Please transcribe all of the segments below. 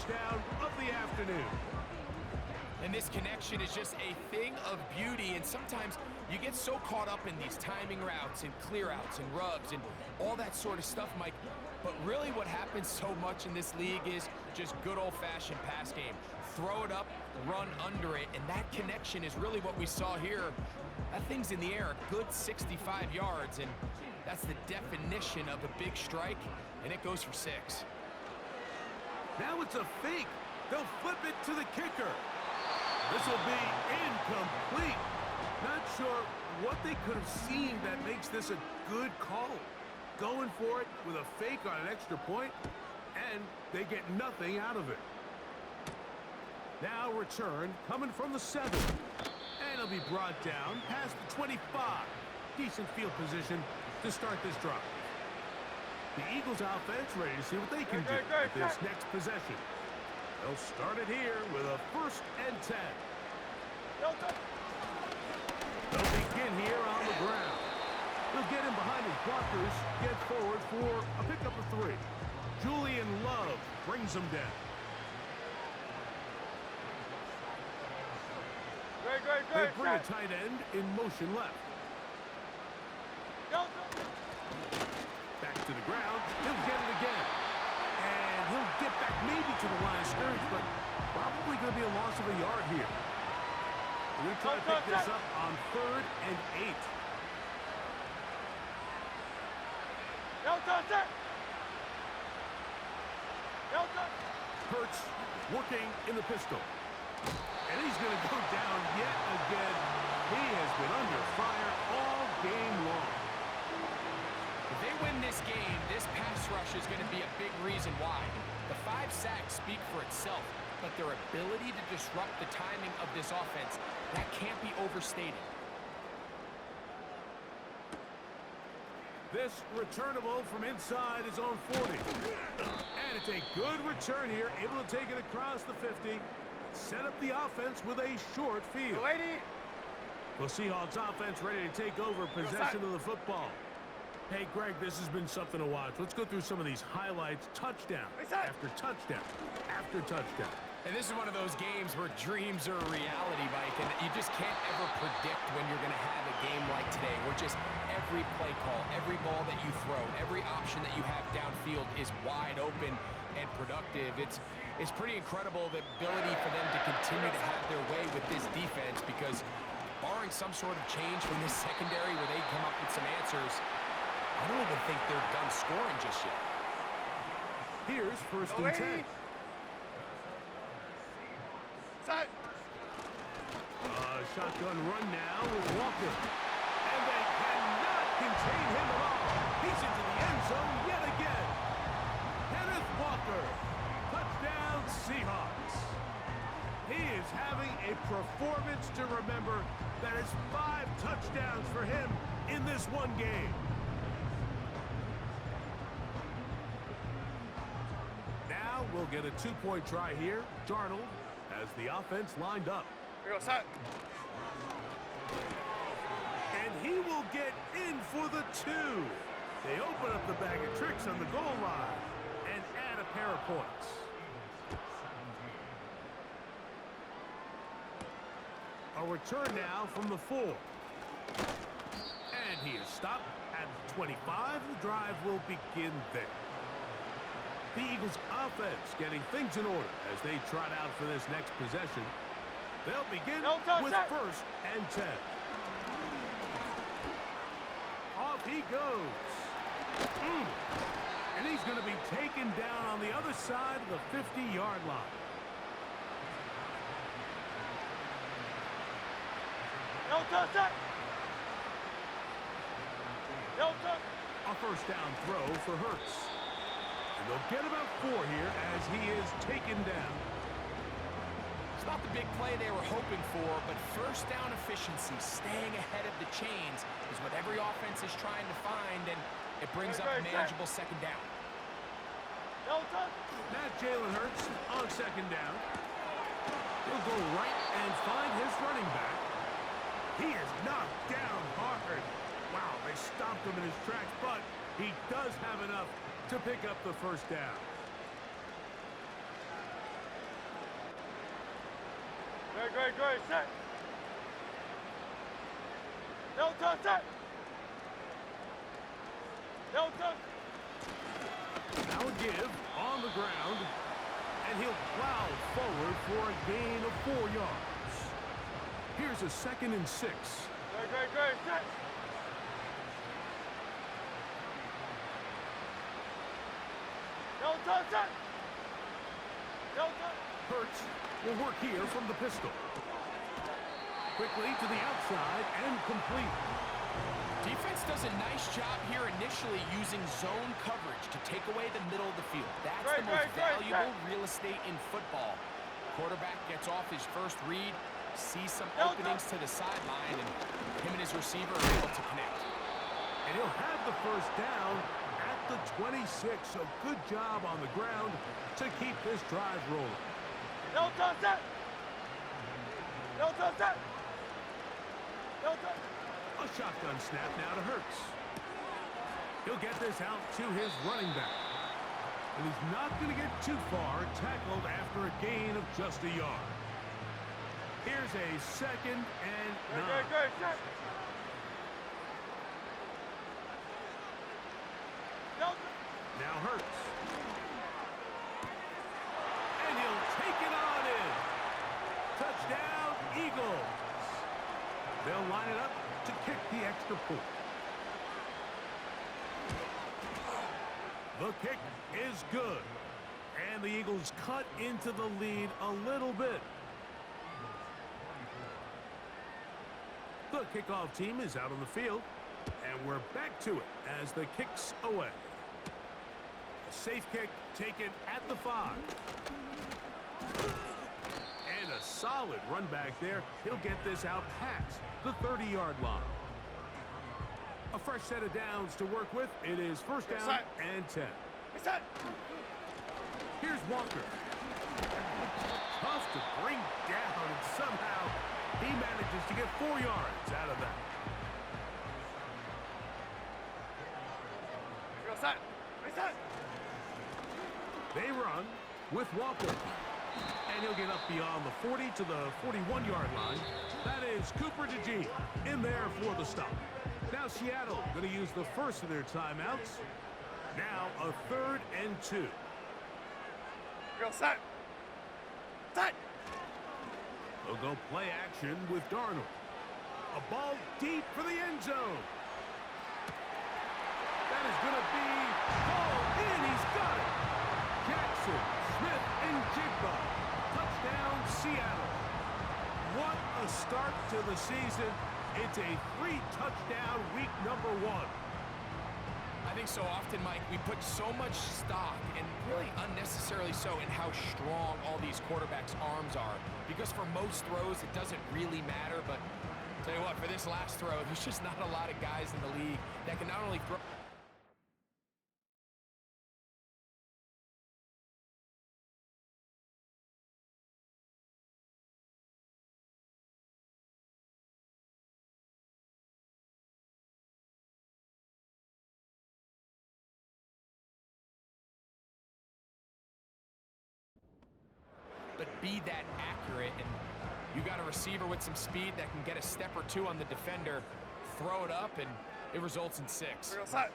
touchdown of the afternoon. And this connection is just a thing of beauty, and sometimes you get so caught up in these timing routes and clear-outs and rubs and all that sort of stuff, Mike. But really what happens so much in this league is just good old-fashioned pass game. Throw it up, run under it, and that connection is really what we saw here. That thing's in the air a good 65 yards, and that's the definition of a big strike, and it goes for 6. Now it's a fake. They'll flip it to the kicker. This will be incomplete. Not sure what they could have seen that makes this a good call. Going for it with a fake on an extra point, and they get nothing out of it. Now return coming from the 7. And it'll be brought down past the 25. Decent field position to start this drive. The Eagles offense ready to see what they can do with this next possession. They'll start it here with a 1st and 10. They'll begin here on the ground. He'll get in behind his blockers, get forward for a pickup of 3. Julian Love brings him down. They bring a tight end in motion left. Back to the ground. He'll get it again. And he'll get back maybe to the line of scrimmage, but probably going to be a loss of a yard here. We're going to try to pick this up on 3rd and 8. Hurts working in the pistol. And he's going to go down yet again. He has been under fire all game long. If they win this game, this pass rush is going to be a big reason why. The 5 sacks speak for itself, but their ability to disrupt the timing of this offense, that can't be overstated. This returnable from inside his own 40. And it's a good return here, able to take it across the 50. Set up the offense with a short field. The Seahawks offense ready to take over possession of the football. Hey, Greg, this has been something to watch. Let's go through some of these highlights. Touchdown after touchdown after touchdown. And this is one of those games where dreams are a reality, Mike, and you just can't ever predict when you're going to have a game like today, where just every play call, every ball that you throw, every option that you have downfield is wide open and productive. It's pretty incredible the ability for them to continue to have their way with this defense, because barring some sort of change from this secondary where they come up with some answers, I don't even think they're done scoring just yet. Here's 1st and 10. Shotgun run now with Walker. And they cannot contain him at all. He's into the end zone yet again. Kenneth Walker. Touchdown Seahawks. He is having a performance to remember. That is 5 touchdowns for him in this one game. Now we'll get a 2-point try here. Darnold has the offense lined up. And he will get in for the 2. They open up the bag of tricks on the goal line and add a pair of points. A return now from the 4. And he is stopped at 25. The drive will begin there. The Eagles offense getting things in order as they trot out for this next possession. They'll begin with 1st and 10. Off he goes. And he's going to be taken down on the other side of the 50-yard line. A 1st down throw for Hurts. And they'll get about 4 here as he is taken down. It's not the big play they were hoping for, but 1st down efficiency, staying ahead of the chains, is what every offense is trying to find, and it brings up a manageable 2nd down. Now Jalen Hurts on 2nd down. He'll go right and find his running back. He is knocked down hard. Wow, they stopped him in his tracks, but he does have enough to pick up the 1st down. Great, set. No touch, set. No touch. Now a give on the ground, and he'll plow forward for a gain of 4 yards. Here's a 2nd and 6. Great, set. No touch, set. No touch. Hurts will work here from the pistol. Quickly to the outside and complete. Defense does a nice job here initially using zone coverage to take away the middle of the field. That's the most valuable real estate in football. Quarterback gets off his first read, sees some openings to the sideline, and him and his receiver are able to connect. And he'll have the first down at the 26. A good job on the ground to keep this drive rolling. No touch, set. No touch, set. No touch. A shotgun snap now to Hurts. He'll get this out to his running back. And he's not going to get too far, tackled after a gain of just a yard. Here's a 2nd and 9. Great, set. No touch. Now Hurts. And he'll take it on in. Touchdown, Eagles. They'll line it up to kick the extra point. The kick is good. And the Eagles cut into the lead a little bit. The kickoff team is out on the field. And we're back to it as the kick's away. A safe kick taken at the 5. And a solid run back there. He'll get this out past the 30-yard line. A fresh set of downs to work with. It is first down and 10. Here's Walker. Tough to bring down, and somehow he manages to get 4 yards out of that. They run with Walker. And he'll get up beyond the 40 to the 41-yard line. That is Cooper DeGene in there for the stop. Now Seattle going to use the first of their timeouts. Now a 3rd and 2. Set. They'll go play action with Darnold. A ball deep for the end zone. That is going to be called in. He's got it. Jackson, Smith, and Jigba. Touchdown, Seattle. What a start to the season. It's a 3-touchdown week number 1. I think so often, Mike, we put so much stock, and really unnecessarily so, in how strong all these quarterbacks' arms are. Because for most throws, it doesn't really matter. But tell you what, for this last throw, there's just not a lot of guys in the league that can not only throw... but be that accurate, and you got a receiver with some speed that can get a step or two on the defender, throw it up, and it results in 6. Straight ahead,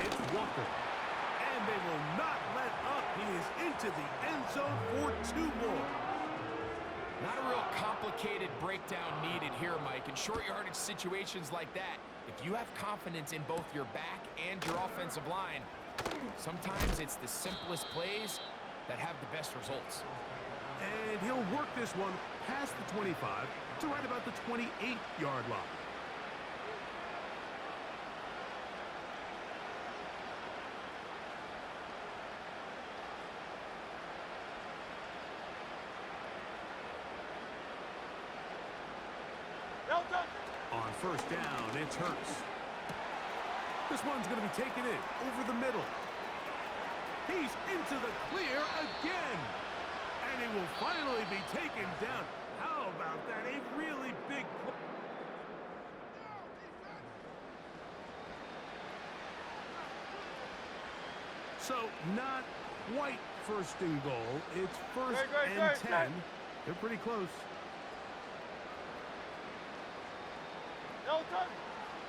it's Walker. And they will not let up. He is into the end zone for 2 more. Not a real complicated breakdown needed here, Mike. In short yardage situations like that, if you have confidence in both your back and your offensive line, sometimes it's the simplest plays that have the best results. And he'll work this one past the 25 to right about the 28-yard line. On first down, it's Hurts. This one's going to be taken in over the middle. He's into the clear again. And he will finally be taken down. How about that? A really big play. So not quite first and goal. It's first and 10 They're pretty close. No touch.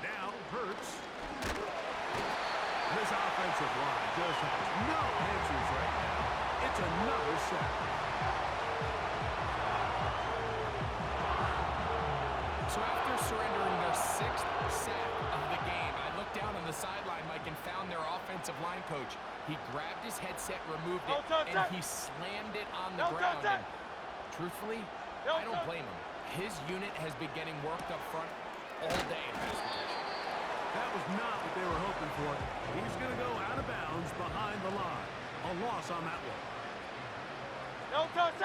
Now Hurts. This offensive line just has no answers right now. It's another sack. So after surrendering their 6th sack of the game, I looked down on the sideline, Mike, and found their offensive line coach. He grabbed his headset, removed it, and he slammed it on the ground. And truthfully, I don't blame him. His unit has been getting worked up front all day in pass protection. That was not what they were hoping for. He's going to go out of bounds behind the line. A loss on that one. No touch.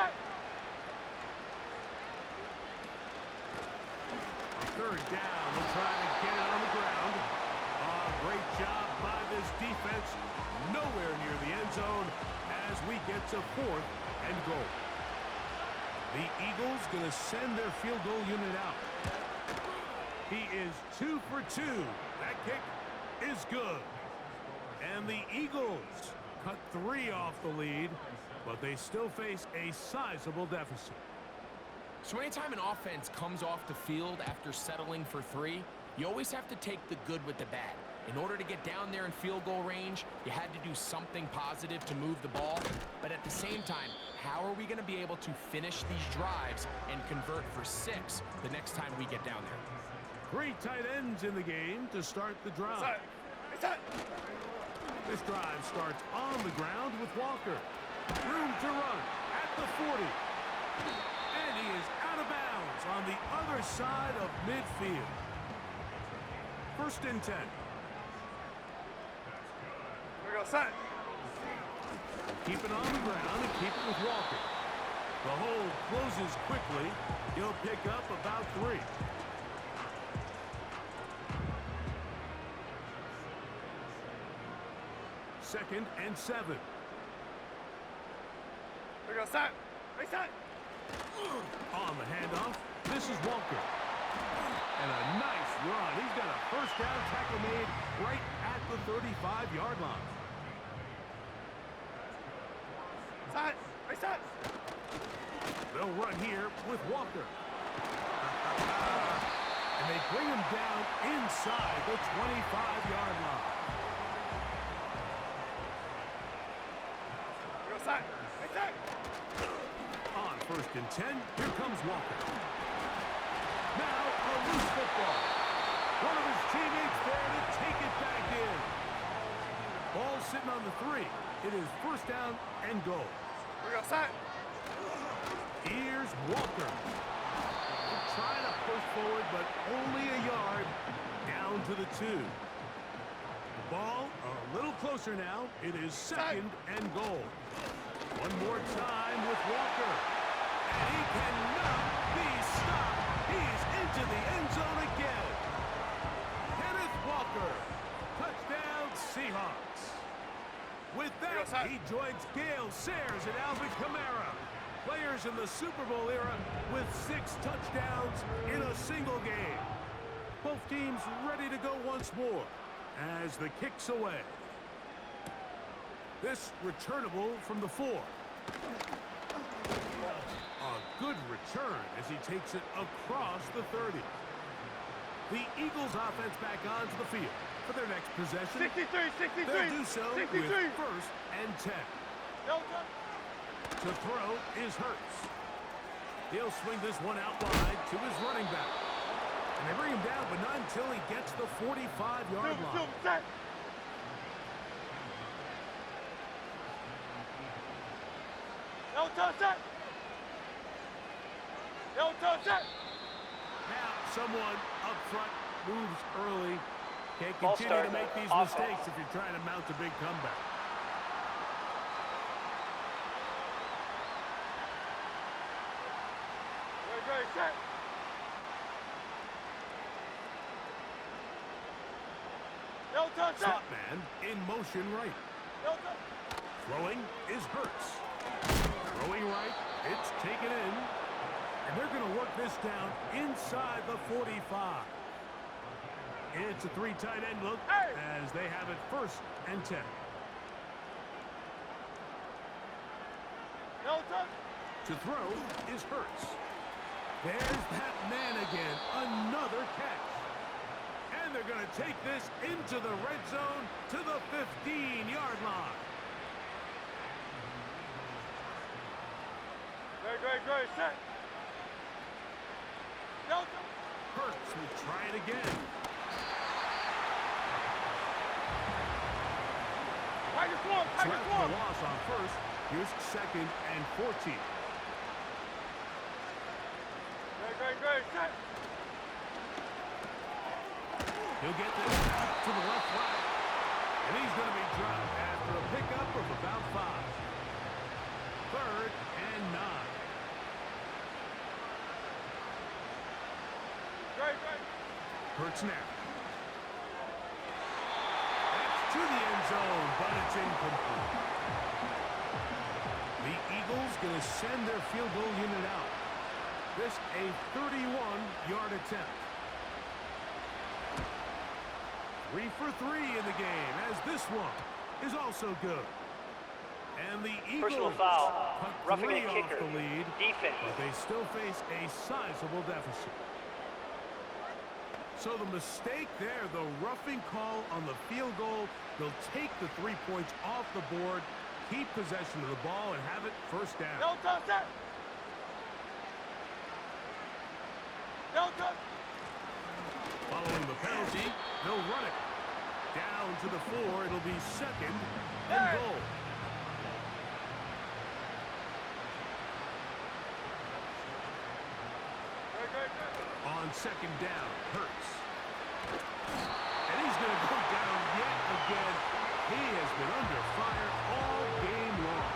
Third down, we'll try to get it on the ground. Great job by this defense. Nowhere near the end zone as we get to 4th and goal. The Eagles going to send their field goal unit out. He is 2 for 2. That kick is good. And the Eagles cut 3 off the lead, but they still face a sizable deficit. So anytime an offense comes off the field after settling for 3, you always have to take the good with the bad. In order to get down there in field goal range, you had to do something positive to move the ball. But at the same time, how are we going to be able to finish these drives and convert for 6 the next time we get down there? 3 tight ends in the game to start the drive. This drive starts on the ground with Walker. Room to run at the 40. And he is out of bounds on the other side of midfield. 1st and 10. We go set. Keep it on the ground and keep it with Walker. The hole closes quickly. He'll pick up about 3. Second and 7. We go set. Reset. On the handoff, this is Walker. And a nice run. He's got a 1st down tackle made right at the 35-yard line. Set. Reset. They'll run here with Walker. And they bring him down inside the 25-yard line. We go set. Reset. On 1st and 10, here comes Walker. Now a loose football. One of his teammates there to take it back in. Ball sitting on the 3. It is 1st down and goal. We go set. Here's Walker. He'll try to push forward, but only a yard down to the 2. The ball a little closer now. It is 2nd and goal. One more time with Walker. And he cannot be stopped. He's into the end zone again. Kenneth Walker. Touchdown Seahawks. With that, he joins Gale Sayers and Alvin Kamara. Players in the Super Bowl era with 6 touchdowns in a single game. Both teams ready to go once more as the kick's away. This returnable from the 4. A good return as he takes it across the 30. The Eagles offense back onto the field for their next possession. 63. They'll do so 63. with 1st and 10. No touch. To throw is Hurts. He'll swing this one out wide to his running back. And they bring him down, but not until he gets the 45-yard line. Set. No touch. Set. No touch. Set. Now someone up front moves early. Can't Ball continue to start. make these Offense. mistakes if you're trying to mount a big comeback. Ready, set. No touch. Set. Slot man in motion right. No touch. Throwing is Hurts. Throwing right, it's taken in. And they're going to work this down inside the 45. It's a 3 tight end look as they have it 1st and 10. No touch. To throw is Hurts. There's that man again. Another catch. And they're going to take this into the red zone to the 15-yard line. Great, set. Delta. Hurts will try it again. Tiger swarm. Threat for loss on first. Here's 2nd and 14. Great, set. He'll get this out to the left flat. And he's going to be dropped after a pickup of about 5. 3rd and 9. Great. Hurts now. That's to the end zone, but it's incomplete. The Eagles going to send their field goal unit out. This a 31-yard attempt. 3 for 3 in the game, as this one is also good. And the Eagles Personal foul. cut Roughing 3 a off kicker. the lead, Defense. but they still face a sizable deficit. So the mistake there, the roughing call on the field goal, they'll take the 3 points off the board, keep possession of the ball, and have it first down. Delta, set. Delta. Following the penalty, they'll run it. Down to the 4, it'll be 2nd and goal. Great. On 2nd down, Hurts. And he's going to go down yet again. He has been under fire all game long.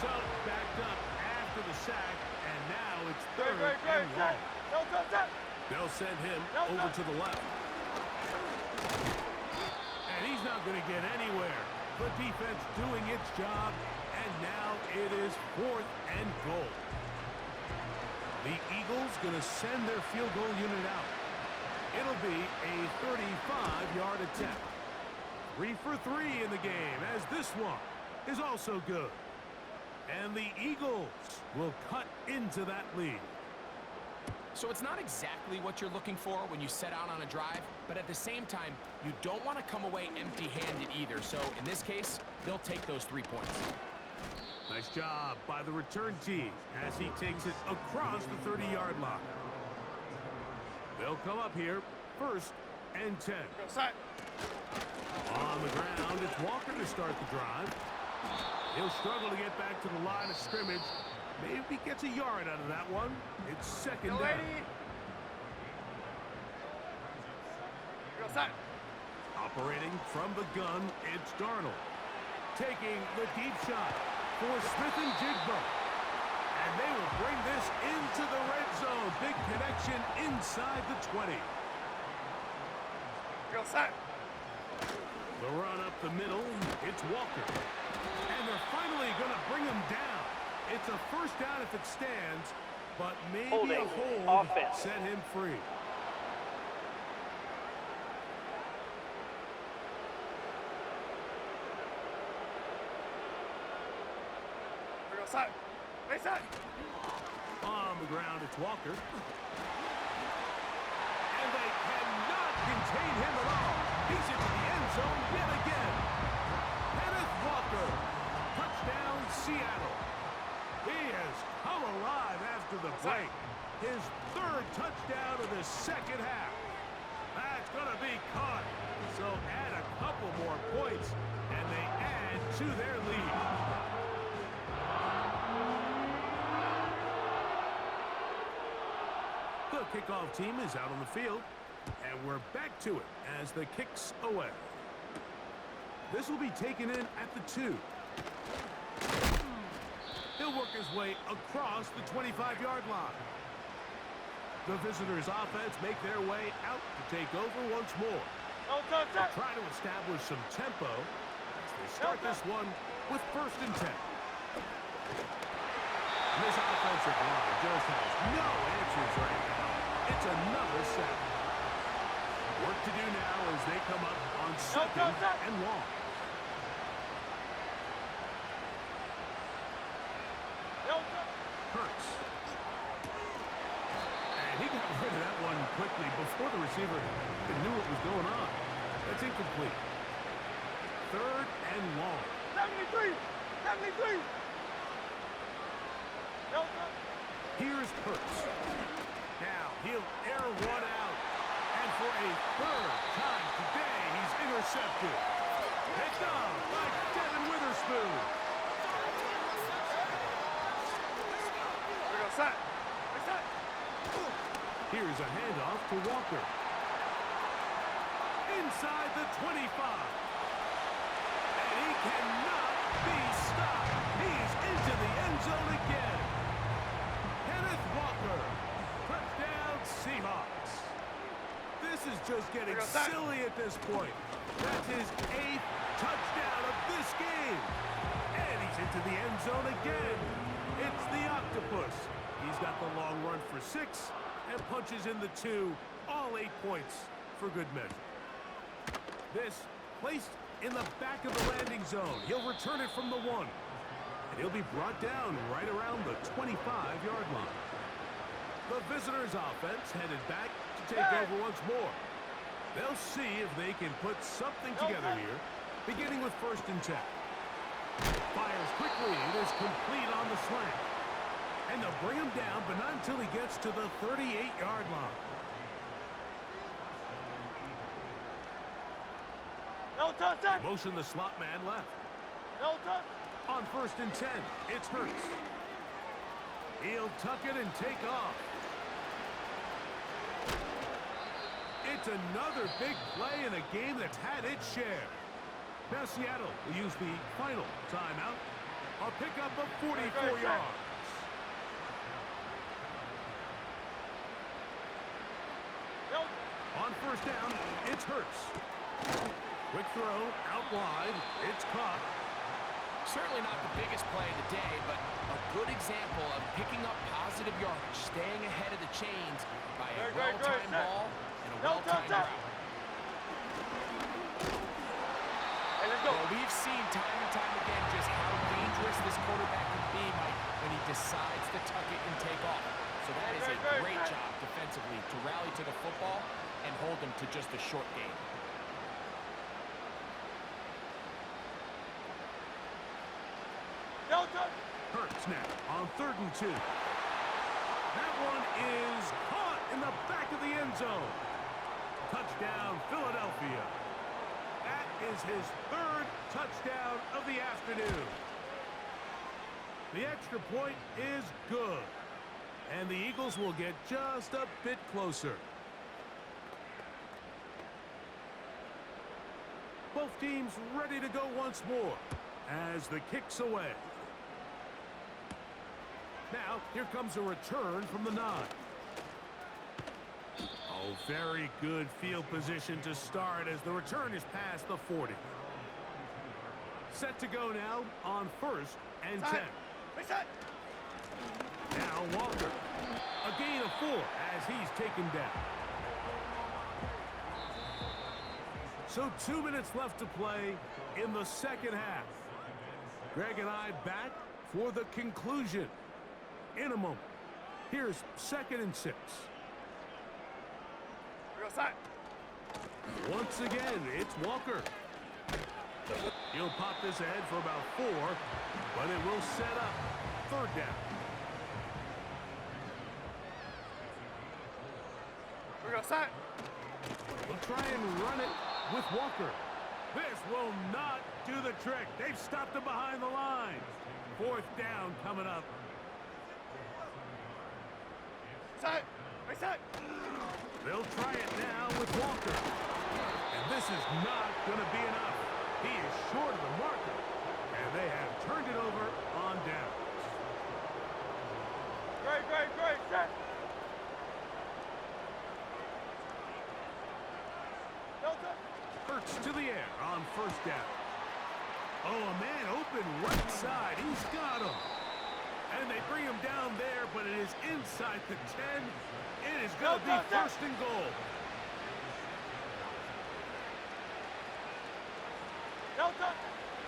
So backed up after the sack, and now it's 3rd and long. Delta, set. They'll send him over to the left. And he's not going to get anywhere. The defense doing its job, and now it is 4th and goal. The Eagles going to send their field goal unit out. It'll be a 35-yard attempt. 3 for 3 in the game, as this one is also good. And the Eagles will cut into that lead. So it's not exactly what you're looking for when you set out on a drive, but at the same time, you don't want to come away empty-handed either. So in this case, they'll take those 3 points. Nice job by the return team as he takes it across the 30-yard line. They'll come up here, 1st and 10. Set. On the ground, it's Walker to start the drive. He'll struggle to get back to the line of scrimmage. Maybe gets a yard out of that one. It's 2nd down. Set. Operating from the gun, it's Darnold. Taking the deep shot for Smith and Jigba. And they will bring this into the red zone. Big connection inside the 20. Set. The run up the middle, it's Walker. And they're finally going to bring him down. It's a first down if it stands, but maybe Holding. a hold Offense. set him free. Set. Set. On the ground, it's Walker. And they cannot contain him at all. He's into the end zone yet again. Kenneth Walker. Touchdown, Seattle. He has come alive after the break. His 3rd touchdown of the 2nd half. That's going to be caught. So add a couple more points, and they add to their lead. The kickoff team is out on the field, and we're back to it as the kick's away. This will be taken in at the 2. He'll work his way across the 25-yard line. The visitors' offense make their way out to take over once more. They'll try to establish some tempo as they start this one with 1st and 10. This offensive line just has no answers right now. It's another sack. Work to do now as they come up on 2nd and long. rid of that one quickly before the receiver even knew what was going on. That's incomplete. 3rd and long. 73! 73! No, no. Here's Hurts. Now he'll air one out. And for a 3rd time today, he's intercepted. Picked up by Devin Witherspoon. We're going to set. Reset. Here's a handoff to Walker. Inside the 25. And he cannot be stopped. He's into the end zone again. Kenneth Walker. Touchdown Seahawks. This is just getting silly at this point. That's his 8th touchdown of this game. And he's into the end zone again. It's the Octopus. He's got the long run for 6 and punches in the 2. All 8 points for good measure. This placed in the back of the landing zone. He'll return it from the 1. And he'll be brought down right around the 25-yard line. The visitors' offense headed back to take over once more. They'll see if they can put something together here, beginning with 1st and 10. Fires quickly. It is complete on the slant. And they'll bring him down, but not until he gets to the 38-yard line. No touchdown. Motion the slot man left. No touchdown. On 1st and 10, it's Hurts. He'll tuck it and take off. It's another big play in a game that's had its share. Now Seattle will use the final timeout. A pickup of 44 yards. No. On 1st down, it's Hurts. Quick throw, out wide. It's caught. Certainly not the biggest play of the day, but a good example of picking up positive yardage, staying ahead of the chains by a well-timed ball and a well-timed route. Hey, let's go. Well, we've seen time and time again just how dangerous this quarterback can be, Mike, when he decides to tuck it and take off. So that is a great job defensively to rally to the football and hold them to just a short game. No touchdown. Hurts now on 3rd and 2. That one is caught in the back of the end zone. Touchdown, Philadelphia. That is his 3rd touchdown of the afternoon. The extra point is good. And the Eagles will get just a bit closer. Both teams ready to go once more as the kick's away. Now, here comes a return from the 9. Oh, very good field position to start as the return is past the 40. Set to go now on 1st and 10. Reset. Now Walker. A gain of 4 as he's taken down. So 2 minutes left to play in the 2nd half. Greg and I back for the conclusion in a moment. Here's 2nd and 6. We're going to set. Once again, it's Walker. He'll pop this ahead for about 4, but it will set up 3rd down. We're going to set. He'll try and run it with Walker. This will not do the trick. They've stopped him behind the line. 4th down coming up. Set. Reset. They'll try it now with Walker. And this is not going to be enough. He is short of the marker. And they have turned it over on downs. Great. Set. No touchdown. Hurts to the air on 1st down. Oh, a man open right side. He's got him. And they bring him down there, but it is inside the 10. It is going to be 1st and goal. No touchdown.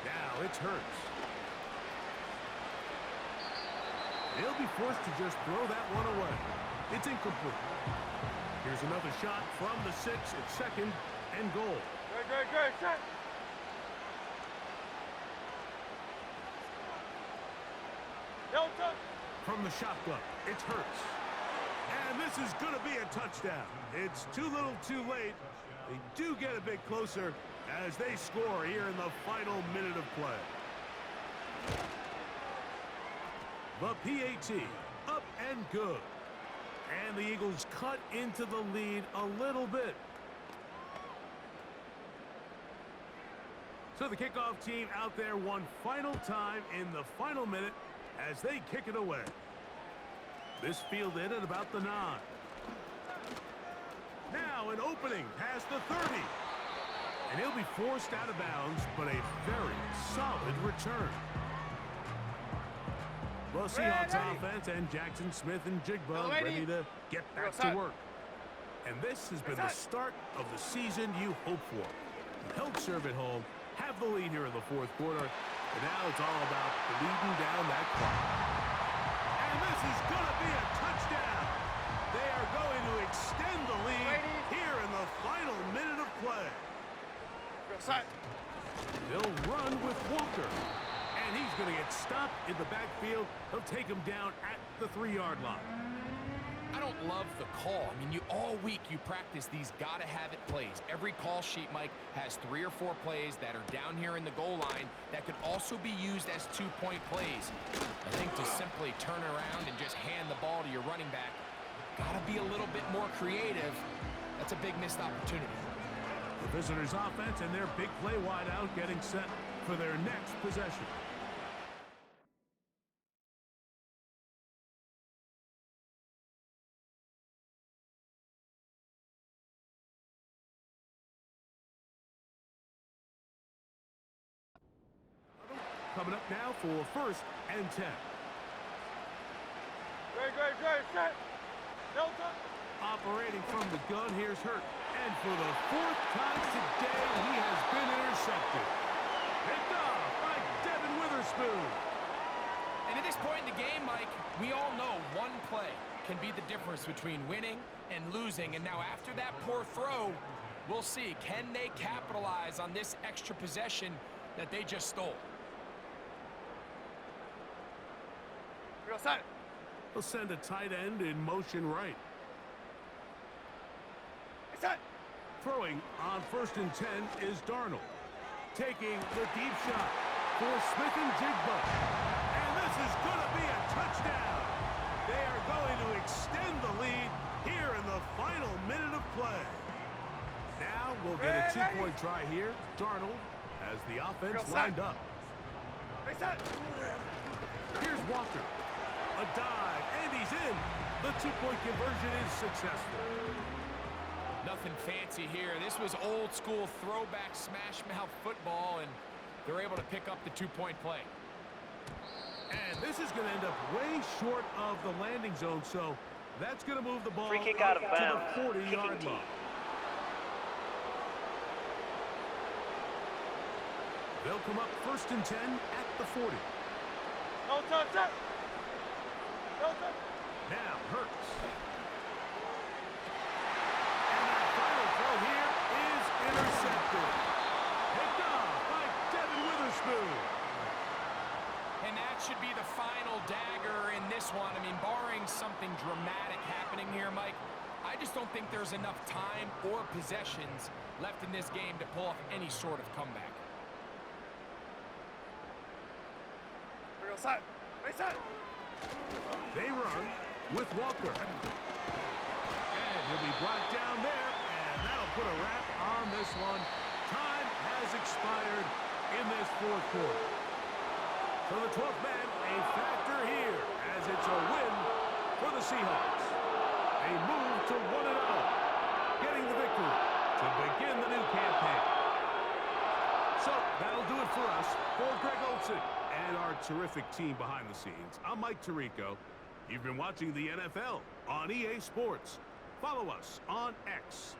Now it's Hurts. He'll be forced to just throw that one away. It's incomplete. Here's another shot from the 6. It's 2nd and goal. Good, set. No touch. From the shotgun, it's Hurts. And this is going to be a touchdown. It's too little too late. They do get a bit closer as they score here in the final minute of play. The PAT, up and good. And the Eagles cut into the lead a little bit. So the kickoff team out there one final time in the final minute as they kick it away. This fielded at about the 9. Now an opening past the 30. And he'll be forced out of bounds, but a very solid return. Well, Seahawks offense and Jackson Smith and Jigba ready to get back to work. And this has been the start of the season you hope for. You held serve at home, have the lead here in the 4th quarter, and now it's all about leading down that clock. And this is going to be a touchdown. They are going to extend the lead here in the final minute of play. They'll run with Walker. And he's going to get stopped in the backfield. He'll take him down at the 3-yard line. I don't love the call. I mean, all week you practice these gotta-have-it plays. Every call sheet, Mike, has 3 or 4 plays that are down here in the goal line that could also be used as 2-point plays. I think to simply turn around and just hand the ball to your running back, gotta be a little bit more creative. That's a big missed opportunity. The visitors' offense and their big play wideout getting set for their next possession. Coming up now for 1st and 10. Great, set. No touch. Operating from the gun, here's Hurt. And for the 4th time today, he has been intercepted. Picked off by Devin Witherspoon. And at this point in the game, Mike, we all know one play can be the difference between winning and losing. And now after that poor throw, we'll see, can they capitalize on this extra possession that they just stole? They'll send a tight end in motion right. Throwing on 1st and 10 is Darnold. Taking the deep shot for Smith and Jigba. And this is going to be a touchdown. They are going to extend the lead here in the final minute of play. Now we'll get a 2-point try here. Darnold has the offense lined up. Here's Walker. A dive, and he's in. The 2-point conversion is successful. Nothing fancy here. This was old-school throwback smash-mouth football, and they're able to pick up the 2-point play. And this is going to end up way short of the landing zone, so that's going to move the ball Free kick out of to bounds. the 40-yard line. They'll come up 1st and 10 at the 40. No touch, set. No touch. Now Hurts. And that final throw here is intercepted. Picked off by Devin Witherspoon. And that should be the final dagger in this one. I mean, barring something dramatic happening here, Mike, I just don't think there's enough time or possessions left in this game to pull off any sort of comeback. They run with Walker. And he'll be brought down there, and that'll put a wrap on this one. Time has expired in this 4th quarter. So the 12th man, a factor here, as it's a win for the Seahawks. A move to 1-0, getting the victory to begin the new campaign. So that'll do it for us. For Greg Olsen and our terrific team behind the scenes, I'm Mike Tirico. You've been watching the NFL on EA Sports. Follow us on X